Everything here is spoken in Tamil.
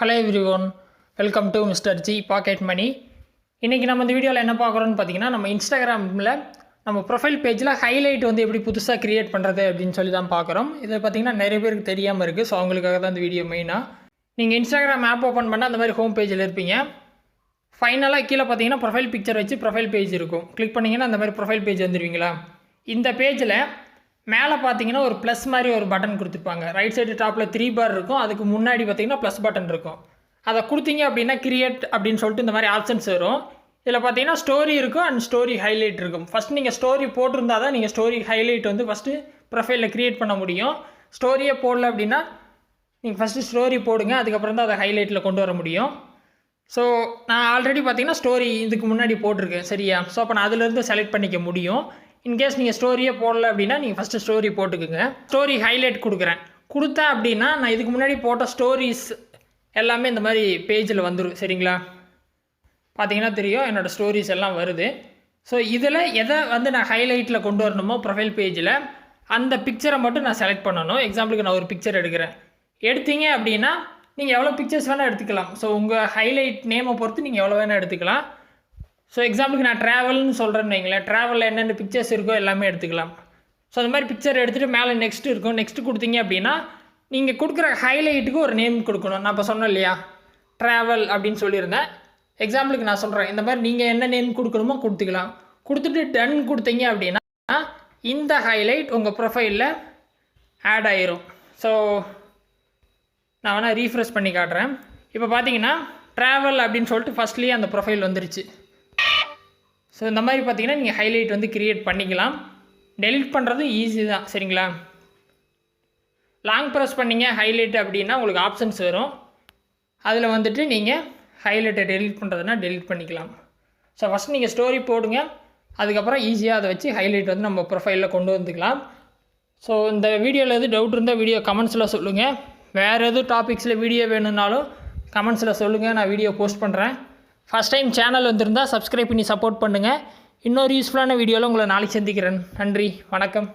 Hello everyone, welcome to mister G pocket money. இன்றைக்கி நம்ம இந்த வீடியோவில் என்ன பார்க்குறோன்னு பார்த்தீங்கன்னா, நம்ம இன்ஸ்டாகிராமில் நம்ம ப்ரொஃபைல் பேஜில் ஹைலைட் வந்து எப்படி புதுசாக க்ரியேட் பண்ணுறது அப்படின்னு சொல்லி தான் பார்க்குறோம். இதை பார்த்திங்கன்னா நிறைய பேருக்கு தெரியாமல் இருக்குது. ஸோ அவங்களுக்காக தான் இந்த வீடியோ மெயினாக. நீங்கள் இன்ஸ்டாகிராம் ஆப் ஓப்பன் பண்ணால் அந்த மாதிரி ஹோம் பேஜில் இருப்பீங்க. ஃபைனலாக கீழே பார்த்தீங்கன்னா ப்ரொஃபைல் பிக்சர் வச்சு ப்ரொஃபைல் பேஜ் இருக்கும். கிளிக் பண்ணிங்கன்னா அந்த மாதிரி ப்ரொஃபைல் பேஜ் வந்துடுவீங்களா. இந்த பேஜில் மேலே பார்த்தீங்கன்னா ஒரு ப்ளஸ் மாதிரி ஒரு பட்டன் கொடுத்துருப்பாங்க. ரைட் சைடு டாப்பில் 3 பார் இருக்கும். அதுக்கு முன்னாடி பார்த்தீங்கன்னா ப்ளஸ் பட்டன் இருக்கும். அதை கொடுத்தீங்க அப்படின்னா கிரியேட் அப்படின்னு சொல்லிட்டு இந்த மாதிரி ஆப்ஷன்ஸ் வரும். இதில் பார்த்தீங்கன்னா ஸ்டோரி இருக்கும் அண்ட் ஸ்டோரி ஹைலைட் இருக்கும். ஃபஸ்ட் நீங்கள் ஸ்டோரி போட்டிருந்தால் தான் நீங்கள் ஸ்டோரி ஹைலைட் வந்து ஃபஸ்ட்டு ப்ரொஃபைலில் க்ரியேட் பண்ண முடியும். ஸ்டோரியே போடல அப்படின்னா நீங்கள் ஃபஸ்ட்டு ஸ்டோரி போடுங்க, அதுக்கப்புறம் தான் அதை ஹைலைட்டில் கொண்டு வர முடியும். ஸோ நான் ஆல்ரெடி பார்த்தீங்கன்னா ஸ்டோரி இதுக்கு முன்னாடி போட்டிருக்கேன், சரியா. ஸோ அப்போ நான் அதிலேருந்து செலக்ட் பண்ணிக்க முடியும். இன்கேஸ் நீங்கள் ஸ்டோரியே போடல அப்படின்னா நீங்கள் ஃபஸ்ட்டு ஸ்டோரி போட்டுக்குங்க. ஸ்டோரி ஹைலைட் கொடுக்குறேன். கொடுத்தேன் அப்படின்னா நான் இதுக்கு முன்னாடி போட்ட ஸ்டோரிஸ் எல்லாமே இந்த மாதிரி பேஜில் வந்துடும், சரிங்களா. பார்த்தீங்கன்னா தெரியும் என்னோடய ஸ்டோரிஸ் எல்லாம் வருது. ஸோ இதில் எதை வந்து நான் ஹைலைட்டில் கொண்டு வரணுமோ ப்ரொஃபைல் பேஜில் அந்த பிக்சரை மட்டும் நான் செலக்ட் பண்ணணும். எக்ஸாம்பிளுக்கு நான் ஒரு பிக்சர் எடுக்கிறேன். எடுத்தீங்க அப்படின்னா நீங்கள் எவ்வளோ பிக்சர்ஸ் வேணால் எடுத்துக்கலாம். ஸோ உங்கள் ஹைலைட் நேமை பொறுத்து நீங்கள் எவ்வளோ வேணால் எடுத்துக்கலாம். ஸோ எக்ஸாம்பிளுக்கு நான் ட்ராவல்னு சொல்கிறேன்னு வைங்களேன். ட்ராவலில் என்னென்ன பிக்சர்ஸ் இருக்கோ எல்லாமே எடுத்துக்கலாம். ஸோ அந்த மாதிரி பிக்சர் எடுத்துகிட்டு மேலே நெக்ஸ்ட் இருக்கும். நெக்ஸ்ட்டு கொடுத்தீங்க அப்படின்னா நீங்கள் கொடுக்குற ஹைலைட்டுக்கு ஒரு நேம் கொடுக்கணும். நான் இப்போ சொன்னேன் இல்லையா, ட்ராவல் அப்படின்னு சொல்லியிருந்தேன். எக்ஸாம்பிளுக்கு நான் சொல்கிறேன், இந்த மாதிரி நீங்கள் என்ன நேம் கொடுக்கணுமோ கொடுத்துக்கலாம். கொடுத்துட்டு டன் கொடுத்தீங்க அப்படின்னா இந்த ஹைலைட் உங்கள் ப்ரொஃபைலில் ஆட் ஆயிரும். ஸோ நான் வேணால் ரீஃப்ரெஷ் பண்ணி காட்டுறேன். இப்போ பார்த்தீங்கன்னா ட்ராவல் அப்படின்னு சொல்லிட்டு ஃபஸ்ட்லேயே அந்த ப்ரொஃபைல் வந்துருச்சு. ஸோ இந்த மாதிரி பார்த்தீங்கன்னா நீங்கள் ஹைலைட் வந்து க்ரியேட் பண்ணிக்கலாம். டெலிட் பண்ணுறது ஈஸி தான், சரிங்களா. லாங் ப்ரெஸ் பண்ணிங்க ஹைலைட் அப்படின்னா உங்களுக்கு ஆப்ஷன்ஸ் வரும். அதில் வந்துட்டு நீங்கள் ஹைலைட்டை டெலிட் பண்ணுறதுனா டெலிட் பண்ணிக்கலாம். ஸோ ஃபஸ்ட் நீங்கள் ஸ்டோரி போடுங்க, அதுக்கப்புறம் ஈஸியாக அதை வச்சு ஹைலைட் வந்து நம்ம ப்ரொஃபைலில் கொண்டு வந்துக்கலாம். ஸோ இந்த வீடியோவில் எது டவுட் இருந்தால் வீடியோ கமெண்ட்ஸில் சொல்லுங்கள். வேறு எதுவும் டாபிக்ஸில் வீடியோ வேணும்னாலும் கமெண்ட்ஸில் சொல்லுங்கள், நான் வீடியோ போஸ்ட் பண்ணுறேன். ஃபஸ்ட் டைம் சேனல் வந்திருந்தால் சப்ஸ்கிரைப் பண்ணி சப்போர்ட் பண்ணுங்கள். இன்னொரு யூஸ்ஃபுல்லான வீடியோவில் உங்களை நாளைக்கு சந்திக்கிறேன். நன்றி, வணக்கம்.